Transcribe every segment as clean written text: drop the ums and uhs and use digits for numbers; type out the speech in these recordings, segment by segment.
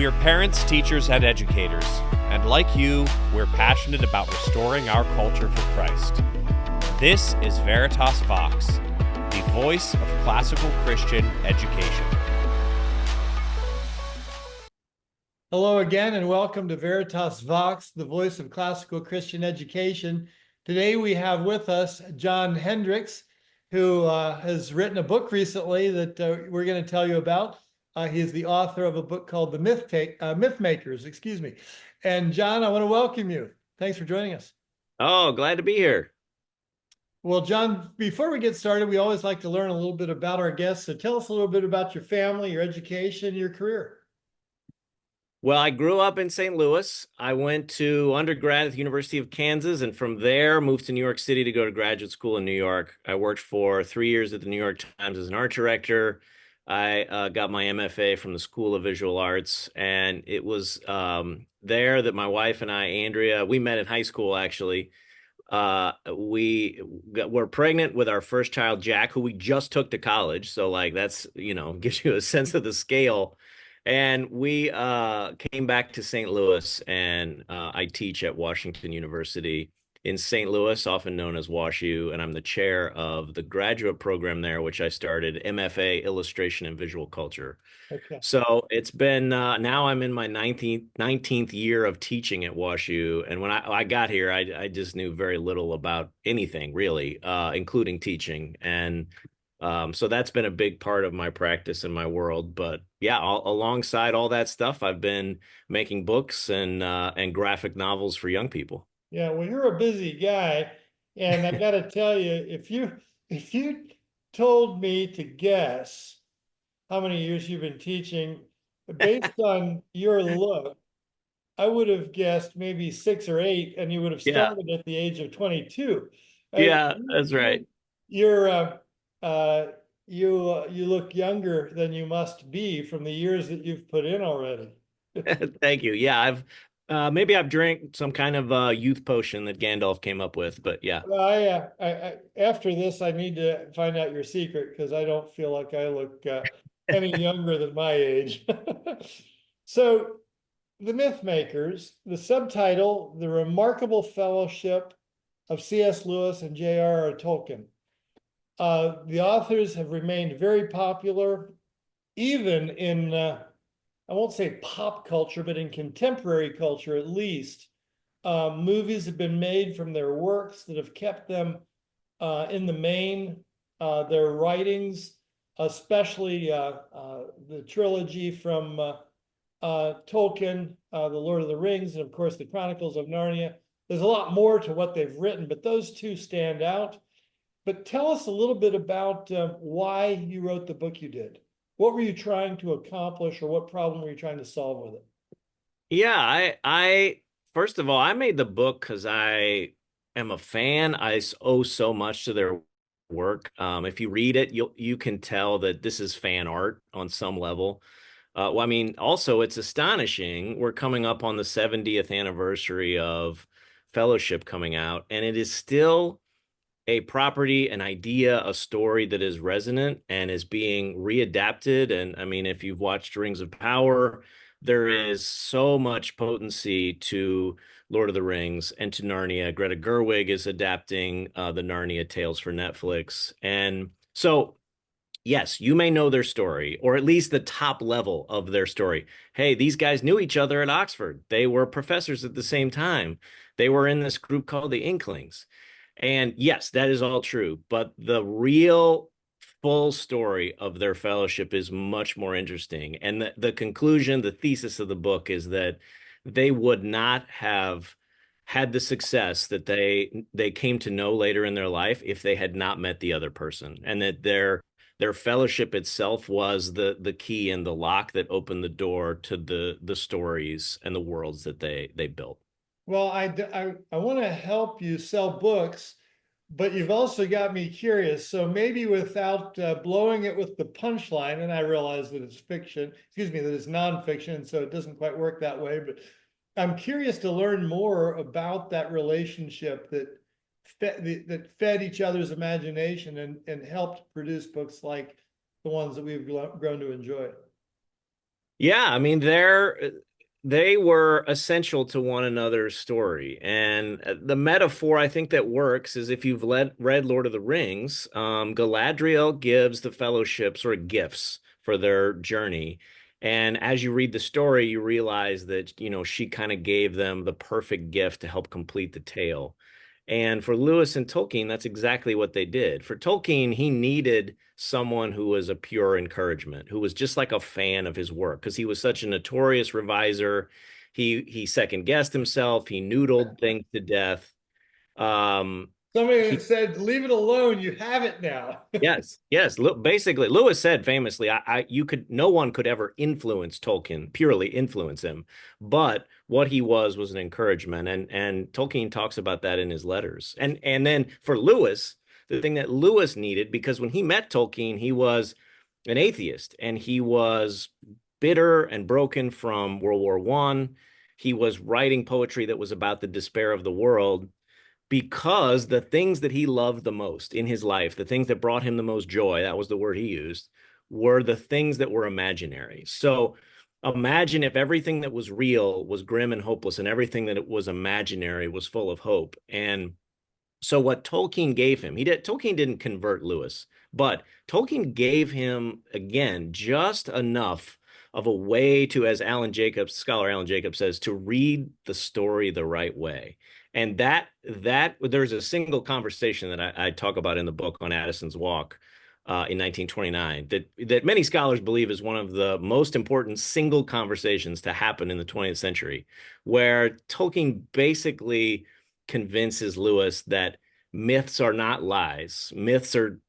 We're parents, teachers, and educators, and like you, we're passionate about restoring our culture for Christ. This is Veritas Vox, the voice of classical Christian education. Hello again, and welcome to Veritas Vox, the voice of classical Christian education. Today we have with us John Hendrix, who has written a book recently that we're going to tell you about. He is the author of a book called Mythmakers, excuse me. And John, I want to welcome you. Thanks for joining us. Oh, glad to be here. Well, John, before we get started, we always like to learn a little bit about our guests. So tell us a little bit about your family, your education, your career. Well, I grew up in St. Louis. I went to undergrad at the University of Kansas, and from there moved to New York City to go to graduate school in New York. I worked for 3 years at the New York Times as an art director. I got my MFA from the School of Visual Arts, and it was there that my wife and I, Andrea, we met in high school, actually. Were pregnant with our first child, Jack, who we just took to college. So like that's, gives you a sense of the scale. And we came back to St. Louis, and I teach at Washington University in St. Louis, often known as WashU, and I'm the chair of the graduate program there, which I started, MFA Illustration and Visual Culture. Okay. So it's been now I'm in my 19th year of teaching at WashU, and when I got here, I just knew very little about anything really, including teaching, and so that's been a big part of my practice in my world. But yeah, alongside all that stuff, I've been making books and graphic novels for young people. Yeah, well, you're a busy guy, and I got to tell you, if you told me to guess how many years you've been teaching, based on your look, I would have guessed maybe 6 or 8, and you would have Yeah, started at the age of 22. yeah, that's right. You're you look younger than you must be from the years that you've put in already. Thank you. Yeah, I've maybe I've drank some kind of youth potion that Gandalf came up with, but yeah. Well, I after this, I need to find out your secret because I don't feel like I look any younger than my age. So, the Mythmakers, the subtitle, The Remarkable Fellowship of C.S. Lewis and J.R.R. Tolkien. The authors have remained very popular, even in, I won't say pop culture, but in contemporary culture at least. Movies have been made from their works that have kept them in the main. Their writings, especially the trilogy from Tolkien, The Lord of the Rings, and of course the Chronicles of Narnia. There's a lot more to what they've written, but those two stand out. But tell us a little bit about why you wrote the book you did. What were you trying to accomplish, or what problem were you trying to solve with it? Yeah, I first of all, I made the book because I am a fan. I owe so much to their work. If you read it, you can tell that this is fan art on some level. Well, I mean, also it's astonishing. We're coming up on the 70th anniversary of Fellowship coming out, and it is still a property, an idea, a story that is resonant and is being readapted. And I mean, if you've watched Rings of Power, there is so much potency to Lord of the Rings and to Narnia. Greta Gerwig is adapting the Narnia tales for Netflix. And so, yes, you may know their story, or at least the top level of their story. Hey, these guys knew each other at Oxford. They were professors at the same time. They were in this group called the Inklings. And yes, that is all true. But the real full story of their fellowship is much more interesting. And the conclusion, the thesis of the book is that they would not have had the success that they came to know later in their life if they had not met the other person, and that their fellowship itself was the key and the lock that opened the door to the stories and the worlds that they built. Well, I want to help you sell books, but you've also got me curious. So maybe without blowing it with the punchline, and I realize that it's fiction, excuse me, that it's nonfiction, so it doesn't quite work that way. But I'm curious to learn more about that relationship that fed each other's imagination and helped produce books like the ones that we've grown to enjoy. Yeah, I mean they were essential to one another's story. And the metaphor I think that works is if you've read Lord of the Rings, Galadriel gives the fellowship sort of gifts for their journey. And as you read the story, you realize that, she kind of gave them the perfect gift to help complete the tale. And for Lewis and Tolkien, that's exactly what they did. For Tolkien, he needed someone who was a pure encouragement, who was just like a fan of his work, because he was such a notorious reviser. He second guessed himself. He noodled things to death. Um, Somebody he that said, "Leave it alone. You have it now." Yes, yes. Basically, Lewis said famously, no one could ever influence Tolkien, purely influence him. But what he was an encouragement, and Tolkien talks about that in his letters. And then for Lewis, the thing that Lewis needed, because when he met Tolkien, he was an atheist, and he was bitter and broken from World War One. He was writing poetry that was about the despair of the world because the things that he loved the most in his life, the things that brought him the most joy, that was the word he used, were the things that were imaginary. So imagine if everything that was real was grim and hopeless, and everything that was imaginary was full of hope. And so what Tolkien gave him, Tolkien didn't convert Lewis, but Tolkien gave him again just enough of a way to, as scholar Alan Jacobs says, to read the story the right way. And that there's a single conversation that I talk about in the book on Addison's Walk in 1929 that many scholars believe is one of the most important single conversations to happen in the 20th century, where Tolkien basically convinces Lewis that myths are not lies. Myths are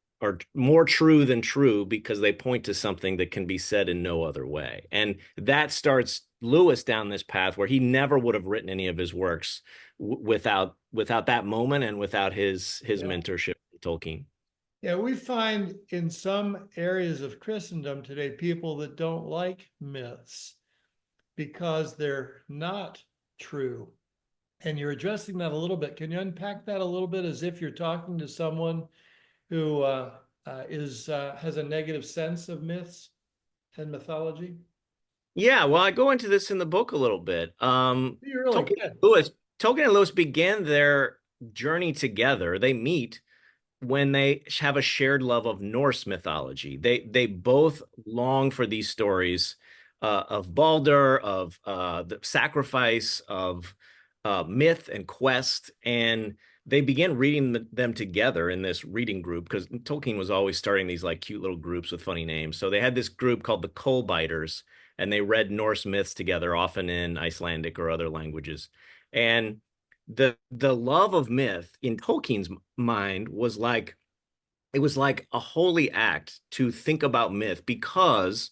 more true than true because they point to something that can be said in no other way. And that starts Lewis down this path where he never would have written any of his works without that moment and without his Yeah. mentorship Tolkien. Yeah, we find in some areas of Christendom today people that don't like myths because they're not true. And you're addressing that a little bit. Can you unpack that a little bit as if you're talking to someone who has a negative sense of myths and mythology? Yeah, well, I go into this in the book a little bit. You're really Tolkien good. Tolkien and Lewis began their journey together. They meet when they have a shared love of Norse mythology. They both long for these stories of Balder, of the sacrifice, of myth and quest, and they began reading them together in this reading group because Tolkien was always starting these like cute little groups with funny names. So they had this group called the Coal Biters, and they read Norse myths together, often in Icelandic or other languages. And the love of myth in Tolkien's mind was like it was like a holy act to think about myth because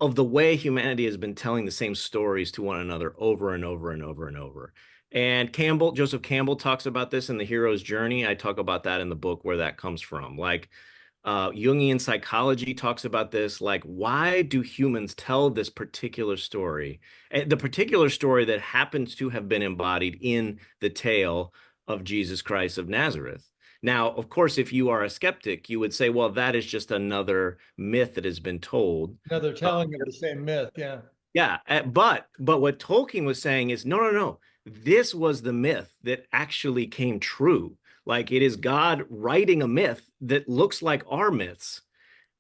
of the way humanity has been telling the same stories to one another over and over and over and over. And Joseph Campbell talks about this in The Hero's Journey. I talk about that in the book where that comes from. Like Jungian psychology talks about this. Like, why do humans tell this particular story? The particular story that happens to have been embodied in the tale of Jesus Christ of Nazareth. Now, of course, if you are a skeptic, you would say, well, that is just another myth that has been told. Another telling of the same myth. Yeah. Yeah, but what Tolkien was saying is no, no, no. This was the myth that actually came true. Like it is God writing a myth that looks like our myths.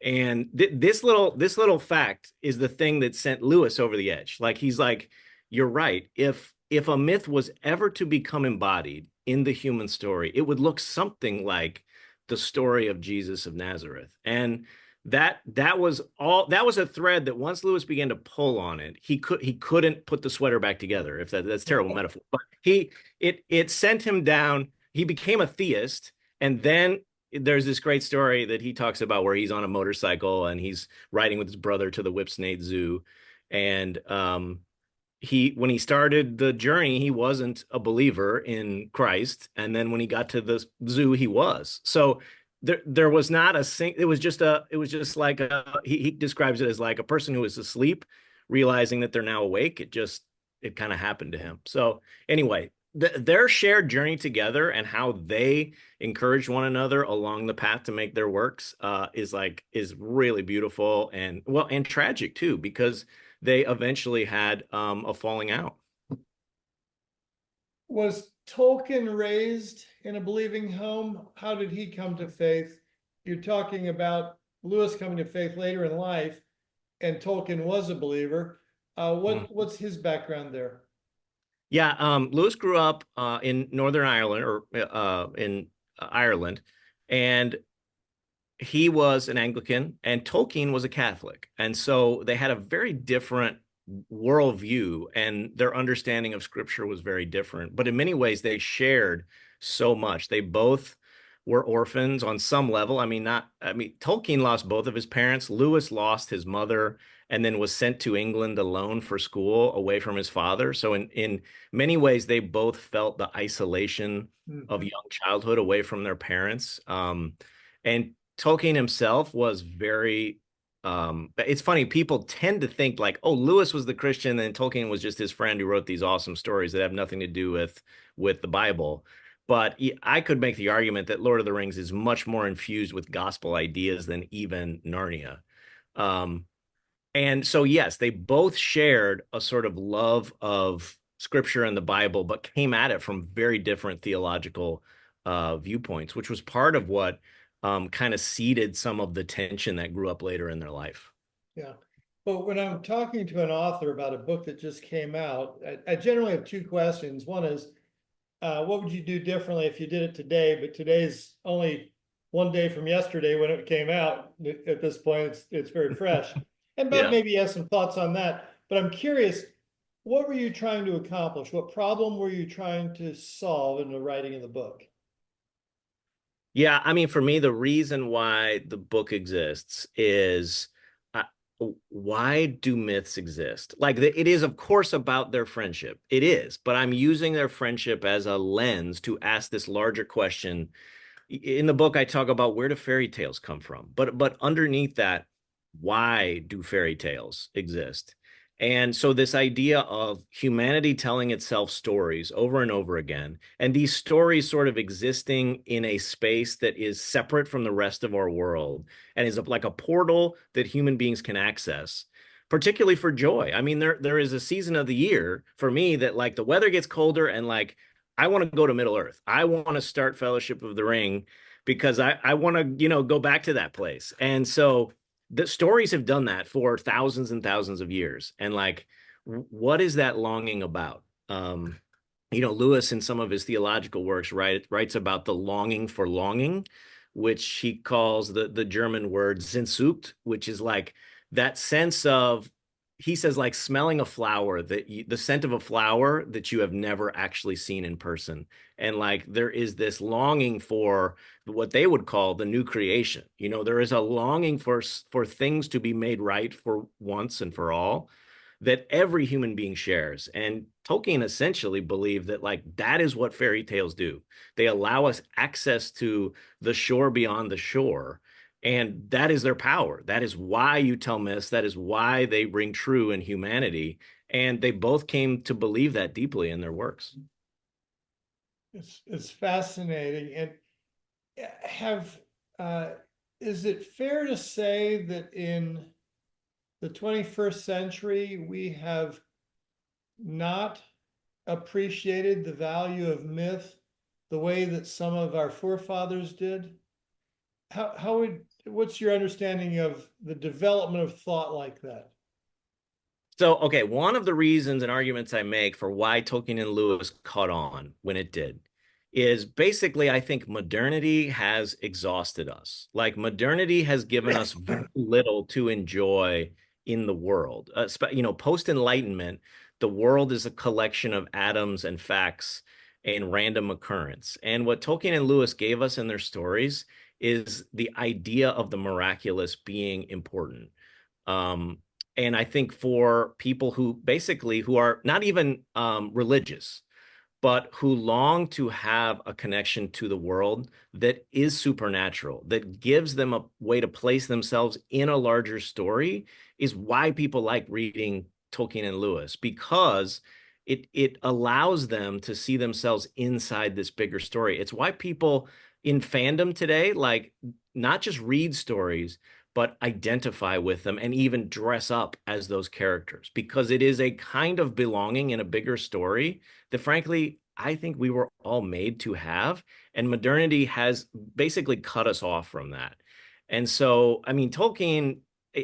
And this little fact is the thing that sent Lewis over the edge. Like he's like, you're right. If a myth was ever to become embodied in the human story, it would look something like the story of Jesus of Nazareth. And that was a thread that once Lewis began to pull on it, he couldn't put the sweater back together, if that's terrible metaphor. But it sent him down. He became a theist, and then there's this great story that he talks about where he's on a motorcycle and he's riding with his brother to the Whipsnade Zoo. And when he started the journey, he wasn't a believer in Christ. And then when he got to the zoo, he was. So there was not it was just like he describes it as like a person who is asleep, realizing that they're now awake. It kind of happened to him. So anyway, their shared journey together and how they encourage one another along the path to make their works is really beautiful and tragic too, because they eventually had a falling out. Was Tolkien raised in a believing home? How did he come to faith? You're talking about Lewis coming to faith later in life, and Tolkien was a believer. What's his background there? Yeah, Lewis grew up in Northern Ireland or in Ireland, and he was an Anglican and Tolkien was a Catholic. And so they had a very different worldview and their understanding of scripture was very different. But in many ways, they shared so much. They both were orphans on some level. Tolkien lost both of his parents. Lewis lost his mother and then was sent to England alone for school away from his father. So in many ways, they both felt the isolation of young childhood away from their parents. And Tolkien himself was very it's funny, people tend to think like, oh, Lewis was the Christian and Tolkien was just his friend who wrote these awesome stories that have nothing to do with the Bible. But I could make the argument that Lord of the Rings is much more infused with gospel ideas than even Narnia. Um, and so, yes, they both shared a sort of love of scripture and the Bible, but came at it from very different theological viewpoints, which was part of what kind of seeded some of the tension that grew up later in their life. Yeah. But when I'm talking to an author about a book that just came out, I generally have two questions. One is, what would you do differently if you did it today? But today's only one day from yesterday when it came out. At this point, it's very fresh. And Bob maybe has some thoughts on that. But I'm curious, what were you trying to accomplish? What problem were you trying to solve in the writing of the book? Yeah, I mean, for me, the reason why the book exists is uh, why do myths exist? Like, it is, of course, about their friendship. It is, but I'm using their friendship as a lens to ask this larger question. In the book, I talk about where do fairy tales come from, but underneath that, why do fairy tales exist? And so this idea of humanity telling itself stories over and over again, and these stories sort of existing in a space that is separate from the rest of our world and is like a portal that human beings can access, particularly for joy. I mean, there is a season of the year for me that like the weather gets colder and like I want to go to Middle Earth. I want to start Fellowship of the Ring because I want to, go back to that place. And so the stories have done that for thousands and thousands of years. And like, what is that longing about? Lewis in some of his theological works writes about the longing for longing, which he calls the German word Sehnsucht, which is like that sense of, he says, like smelling a flower the scent of a flower that you have never actually seen in person. And like there is this longing for what they would call the new creation. There is a longing for things to be made right for once and for all that every human being shares. And Tolkien essentially believed that like that is what fairy tales do. They allow us access to the shore beyond the shore. And that is their power. That is why you tell myths. That is why they ring true in humanity. And they both came to believe that deeply in their works. It's fascinating. And is it fair to say that in the 21st century, we have not appreciated the value of myth the way that some of our forefathers did? What's your understanding of the development of thought like that? So, okay, one of the reasons and arguments I make for why Tolkien and Lewis caught on when it did is basically, I think modernity has exhausted us. Like modernity has given us very little to enjoy in the world. Post-Enlightenment, the world is a collection of atoms and facts and random occurrence. And what Tolkien and Lewis gave us in their stories is the idea of the miraculous being important. And I think for people who are not even religious, but who long to have a connection to the world that is supernatural, that gives them a way to place themselves in a larger story, is why people like reading Tolkien and Lewis, because it allows them to see themselves inside this bigger story. It's why people in fandom today, like not just read stories, but identify with them and even dress up as those characters, because it is a kind of belonging in a bigger story that, frankly, I think we were all made to have. And modernity has basically cut us off from that. And so, I mean, Tolkien,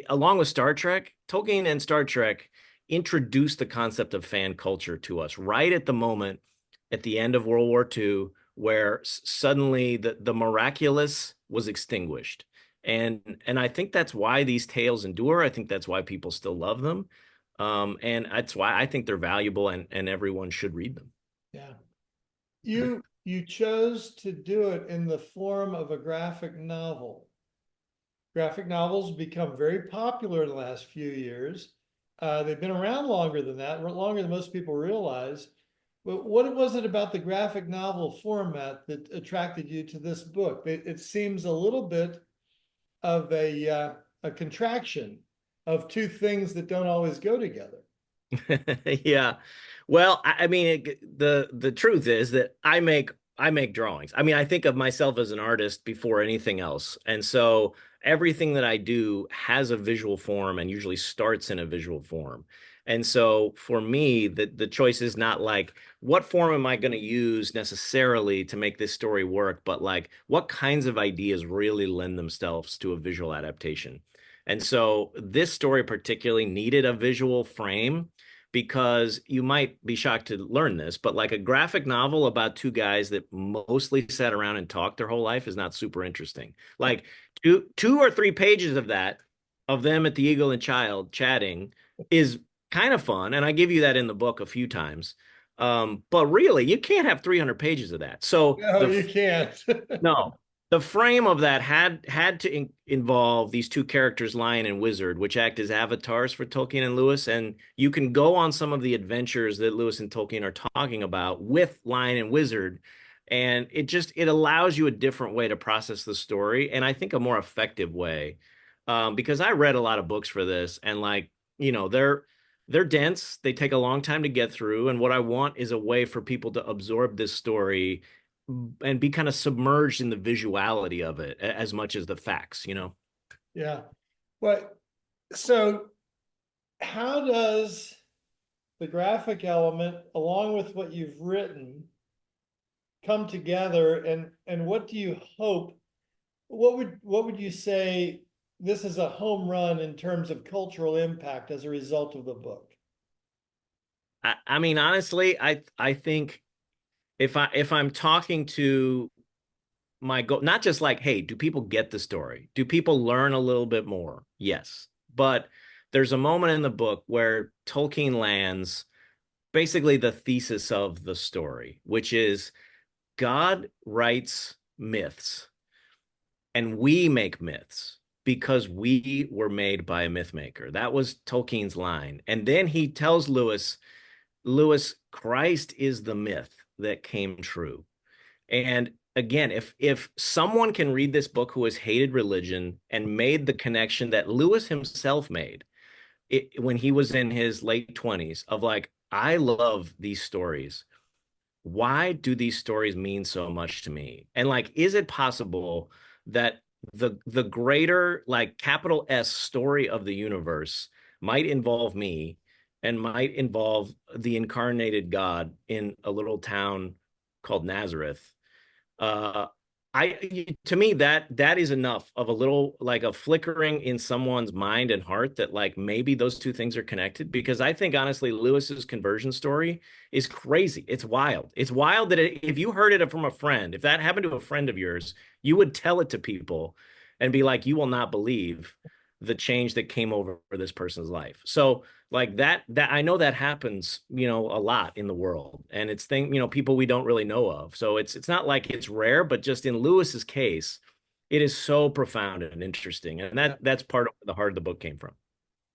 along with Star Trek, Tolkien and Star Trek introduced the concept of fan culture to us right at the moment at the end of World War II, where suddenly the miraculous was extinguished. And I think that's why these tales endure. I think that's why people still love them. And that's why I think they're valuable, and everyone should read them. Yeah. You chose to do it in the form of a graphic novel. Graphic novels become very popular in the last few years. They've been around longer than that, longer than most people realize. But what was it about the graphic novel format that attracted you to this book? It seems a little bit of a contraction of two things that don't always go together. Yeah. Well, I mean, the truth is that I make drawings. I mean, I think of myself as an artist before anything else. And so everything that I do has a visual form and usually starts in a visual form. And so for me, the choice is not like, what form am I going to use necessarily to make this story work, but like, what kinds of ideas really lend themselves to a visual adaptation. And so this story particularly needed a visual frame, because you might be shocked to learn this, but like a graphic novel about two guys that mostly sat around and talked their whole life is not super interesting. Like two or three pages of that, of them at the Eagle and Child chatting, is kind of fun, and I give you that in the book a few times. But really, you can't have 300 pages of that. So No, you can't. no, the frame of that had to involve these two characters, Lion and Wizard, which act as avatars for Tolkien and Lewis. And you can go on some of the adventures that Lewis and Tolkien are talking about with Lion and Wizard, and it allows you a different way to process the story, and I think a more effective way. Because I read a lot of books for this, and like, they're dense, they take a long time to get through, and what I want is a way for people to absorb this story and be kind of submerged in the visuality of it as much as the facts. Yeah. But so how does the graphic element, along with what you've written, come together, and what do you hope? What would you say this is a home run in terms of cultural impact as a result of the book? I mean, honestly, I think if I'm talking to my goal, not just like, hey, do people get the story? Do people learn a little bit more? Yes. But there's a moment in the book where Tolkien lands basically the thesis of the story, which is God writes myths and we make myths because we were made by a myth maker. That was Tolkien's line. And then he tells Lewis, Christ is the myth that came true. And again, if someone can read this book who has hated religion and made the connection that Lewis himself made when he was in his late 20s of like, I love these stories. Why do these stories mean so much to me? And like, is it possible that the greater, like, capital S story of the universe might involve me and might involve the incarnated God in a little town called Nazareth? uh to me, that is enough of a little, like, a flickering in someone's mind and heart that like maybe those two things are connected. Because I think honestly Lewis's conversion story is crazy. It's wild that if you heard it from a friend, if that happened to a friend of yours, you would tell it to people and be like, you will not believe the change that came over this person's life. So like that I know that happens, a lot in the world, and it's people we don't really know of. So it's not like it's rare, but just in Lewis's case, it is so profound and interesting, and that's part of where the heart of the book came from.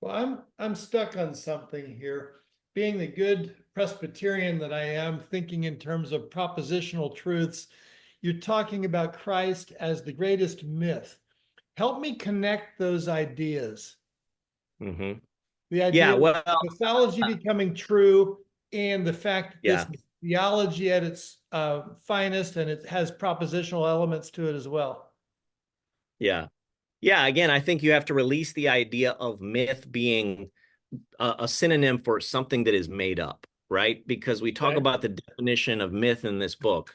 Well, I'm stuck on something here. Being the good Presbyterian that I am, thinking in terms of propositional truths, you're talking about Christ as the greatest myth. Help me connect those ideas. Hmm. The Yeah, idea of well, mythology becoming true, and the fact that this yeah. is theology at its finest, and it has propositional elements to it as well. Yeah. Yeah, again, I think you have to release the idea of myth being a synonym for something that is made up, right? Because we talk Okay. about the definition of myth in this book,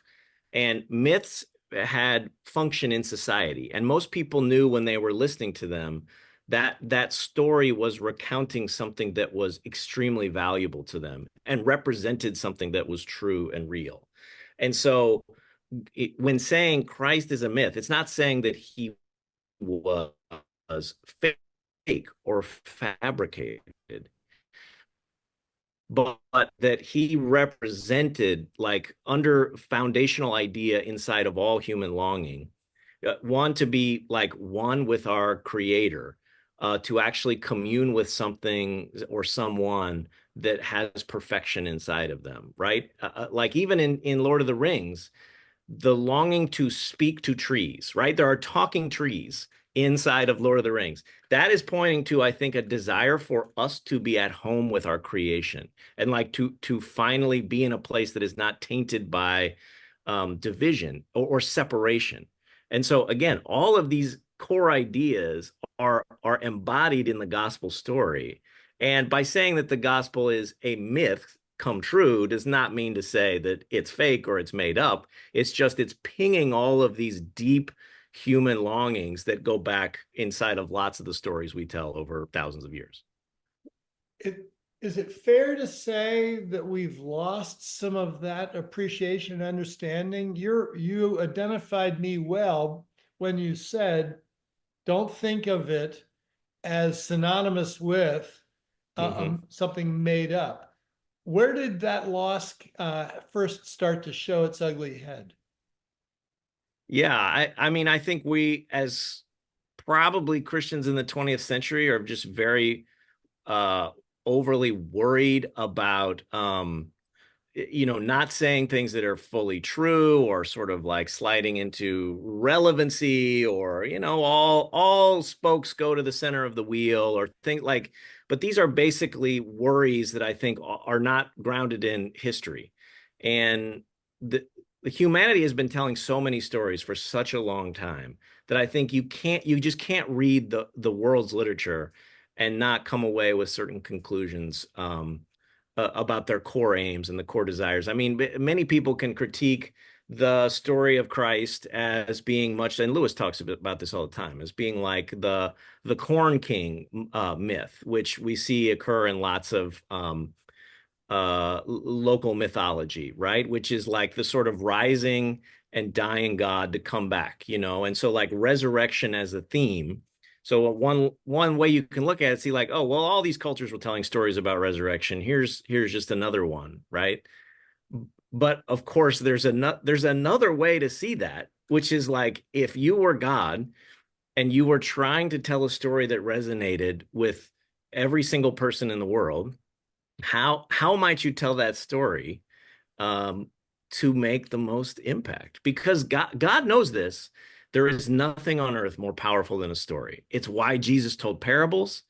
and myths had function in society, and most people knew when they were listening to them that that story was recounting something that was extremely valuable to them and represented something that was true and real. And so when saying Christ is a myth, it's not saying that he was fake or fabricated, but that he represented like under foundational idea inside of all human longing, one to be like one with our creator, to actually commune with something or someone that has perfection inside of them, right? Like even in Lord of the Rings, the longing to speak to trees, right? There are talking trees inside of Lord of the Rings. That is pointing to, I think, a desire for us to be at home with our creation and like to finally be in a place that is not tainted by division or separation. And so again, all of these core ideas are embodied in the gospel story. And by saying that the gospel is a myth come true does not mean to say that it's fake or it's made up. It's just it's pinging all of these deep human longings that go back inside of lots of the stories we tell over thousands of years. Is it fair to say that we've lost some of that appreciation and understanding? You identified me well when you said, don't think of it as synonymous with something made up. Where did that loss first start to show its ugly head? Yeah, I mean, I think we as probably Christians in the 20th century are just very uh overly worried about not saying things that are fully true or sort of like sliding into relevancy or, all spokes go to the center of the wheel or think like, but these are basically worries that I think are not grounded in history. And the humanity has been telling so many stories for such a long time that I think you just can't read the world's literature and not come away with certain conclusions about their core aims and the core desires. I mean, many people can critique the story of Christ as being much, and Lewis talks about this all the time, as being like the Corn King myth, which we see occur in lots of local mythology, right? Which is like the sort of rising and dying God to come back, and so like resurrection as a theme. So one way you can look at it, see like, oh well, all these cultures were telling stories about resurrection. Here's just another one, right? But of course, there's another way to see that, which is like if you were God and you were trying to tell a story that resonated with every single person in the world, how might you tell that story um, to make the most impact? Because God knows this. There is nothing on earth more powerful than a story. It's why Jesus told parables.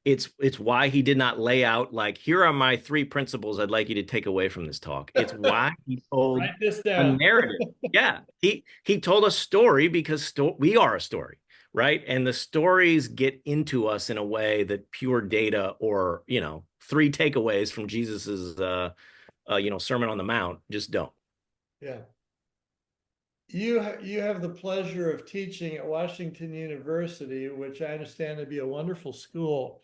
It's why he did not lay out like, here are my three principles I'd like you to take away from this talk. It's why he told Write this a down. narrative. Yeah, he told a story because we are a story, right? And the stories get into us in a way that pure data or three takeaways from Jesus's Sermon on the Mount just don't. Yeah. You have the pleasure of teaching at Washington University, which I understand to be a wonderful school.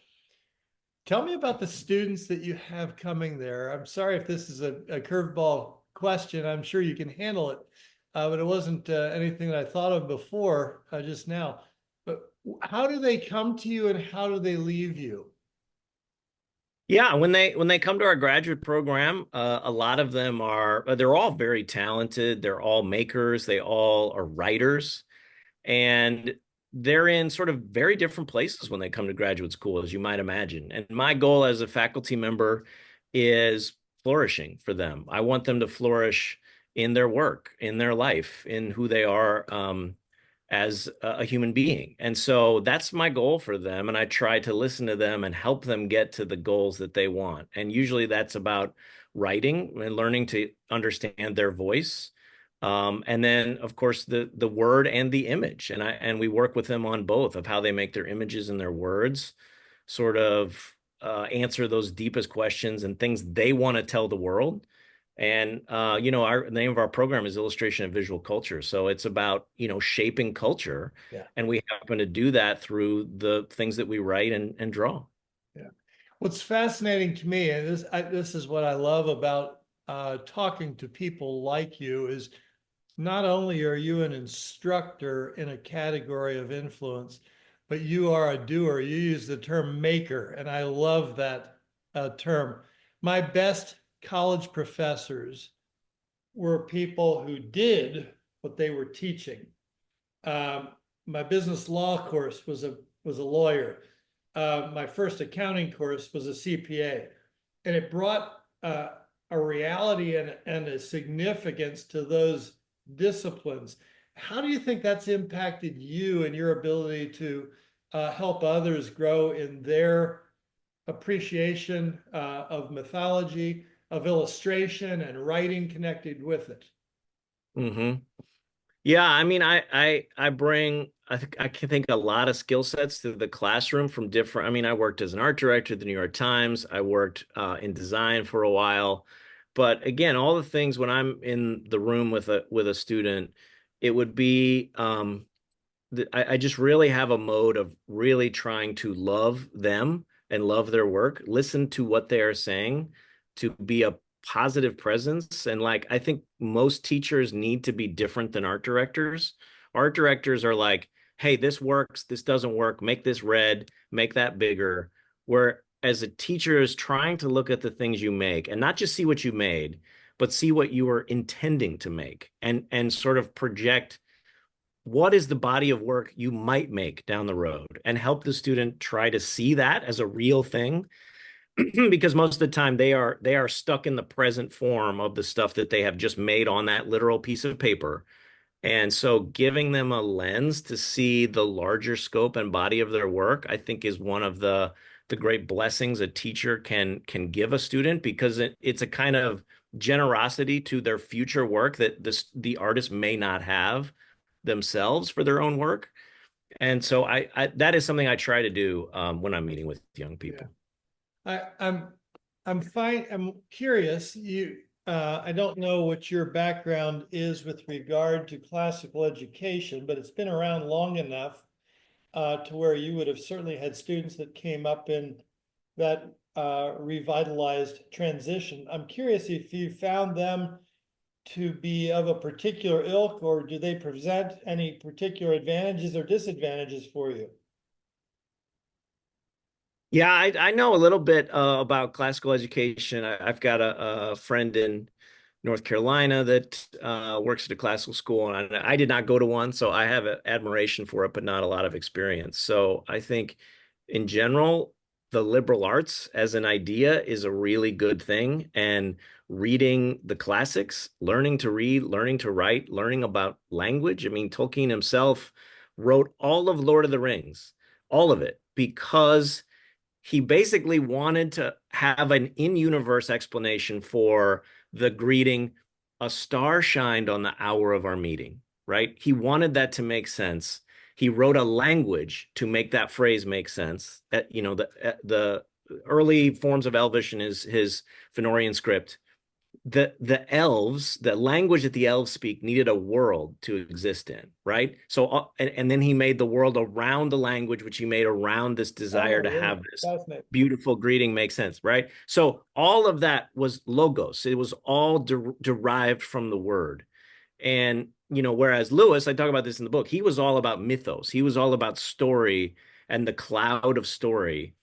Tell me about the students that you have coming there. I'm sorry if this is a curveball question. I'm sure you can handle it, but it wasn't anything that I thought of before just now. But how do they come to you and how do they leave you? Yeah, when they come to our graduate program, a lot of them they're all very talented. They're all makers. They all are writers, and they're in sort of very different places when they come to graduate school, as you might imagine. And my goal as a faculty member is flourishing for them. I want them to flourish in their work, in their life, in who they are as a human being. And so that's my goal for them. And I try to listen to them and help them get to the goals that they want. And usually that's about writing and learning to understand their voice, And then, of course, the word and the image, and we work with them on both of how they make their images and their words sort of answer those deepest questions and things they want to tell the world. And the name of our program is Illustration of Visual Culture, so it's about shaping culture, Yeah. and we happen to do that through the things that we write and draw. Yeah. What's fascinating to me, and this is what I love about talking to people like you, is not only are you an instructor in a category of influence, but you are a doer. You use the term maker, and I love that term. My best college professors were people who did what they were teaching. My business law course was a lawyer. My first accounting course was a CPA, and it brought a reality and a significance to those disciplines. How do you think that's impacted you and your ability to help others grow in their appreciation of mythology, of illustration and writing connected with it? Mm-hmm. Yeah, I mean, I bring I can think a lot of skill sets to the classroom from different. I mean, I worked as an art director at the New York Times. I worked in design for a while, but again, all the things when I'm in the room with a student, it would be I just really have a mode of really trying to love them and love their work, listen to what they are saying, to be a positive presence. And like, I think most teachers need to be different than art directors. Art directors are like, hey, this works, this doesn't work, make this red, make that bigger. Whereas a teacher is trying to look at the things you make and not just see what you made, but see what you were intending to make and sort of project what is the body of work you might make down the road and help the student try to see that as a real thing. Because most of the time they are stuck in the present form of the stuff that they have just made on that literal piece of paper. And so giving them a lens to see the larger scope and body of their work, I think is one of the great blessings a teacher can give a student, because it's a kind of generosity to their future work that the artist may not have themselves for their own work. And so I that is something I try to do when I'm meeting with young people. Yeah. I'm fine. I'm curious. I don't know what your background is with regard to classical education, but it's been around long enough to where you would have certainly had students that came up in that revitalized transition. I'm curious if you found them to be of a particular ilk, or do they present any particular advantages or disadvantages for you? Yeah, I know a little bit about classical education. I've got a friend in North Carolina that works at a classical school, and I did not go to one, so I have admiration for it, but not a lot of experience. So I think, in general, the liberal arts as an idea is a really good thing, and reading the classics, learning to read, learning to write, learning about language. I mean, Tolkien himself wrote all of Lord of the Rings, all of it, because he basically wanted to have an in-universe explanation for the greeting, "A star shined on the hour of our meeting," right? He wanted that to make sense. He wrote a language to make that phrase make sense. The early forms of Elvish in his Fëanorian script, the elves, the language that the elves speak, needed a world to exist in, right? So and then he made the world around the language, which he made around this desire Oh, to yeah, have this fascinating. beautiful greeting make sense, right? So all of that was logos. It was all derived from the word. And whereas Lewis, I talk about this in the book, he was all about mythos. He was all about story and the cloud of story.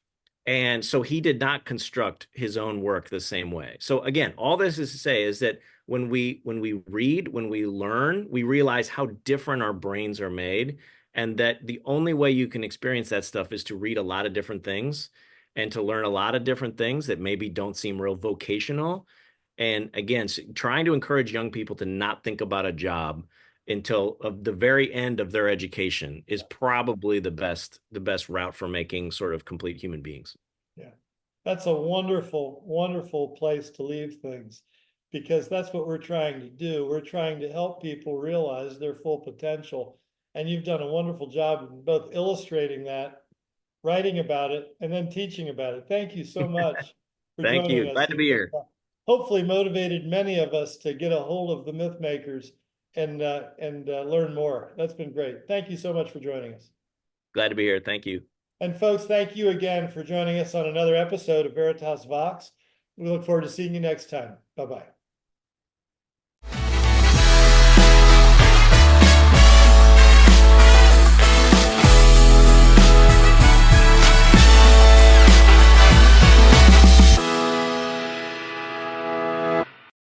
And so he did not construct his own work the same way. So again, all this is to say is that when we read, when we learn, we realize how different our brains are made, and that the only way you can experience that stuff is to read a lot of different things and to learn a lot of different things that maybe don't seem real vocational. And again, trying to encourage young people to not think about a job until the very end of their education is probably the best route for making sort of complete human beings. Yeah, that's a wonderful, wonderful place to leave things. because that's what we're trying to do. We're trying to help people realize their full potential. And you've done a wonderful job in both illustrating that, writing about it, and then teaching about it. Thank you so much for Thank joining you. us. Glad to be here. Hopefully motivated many of us to get a hold of the Mythmakers and learn more. That's been great. Thank you so much for joining us. Glad to be here. Thank you. And folks, thank you again for joining us on another episode of Veritas Vox. We look forward to seeing you next time. Bye-bye.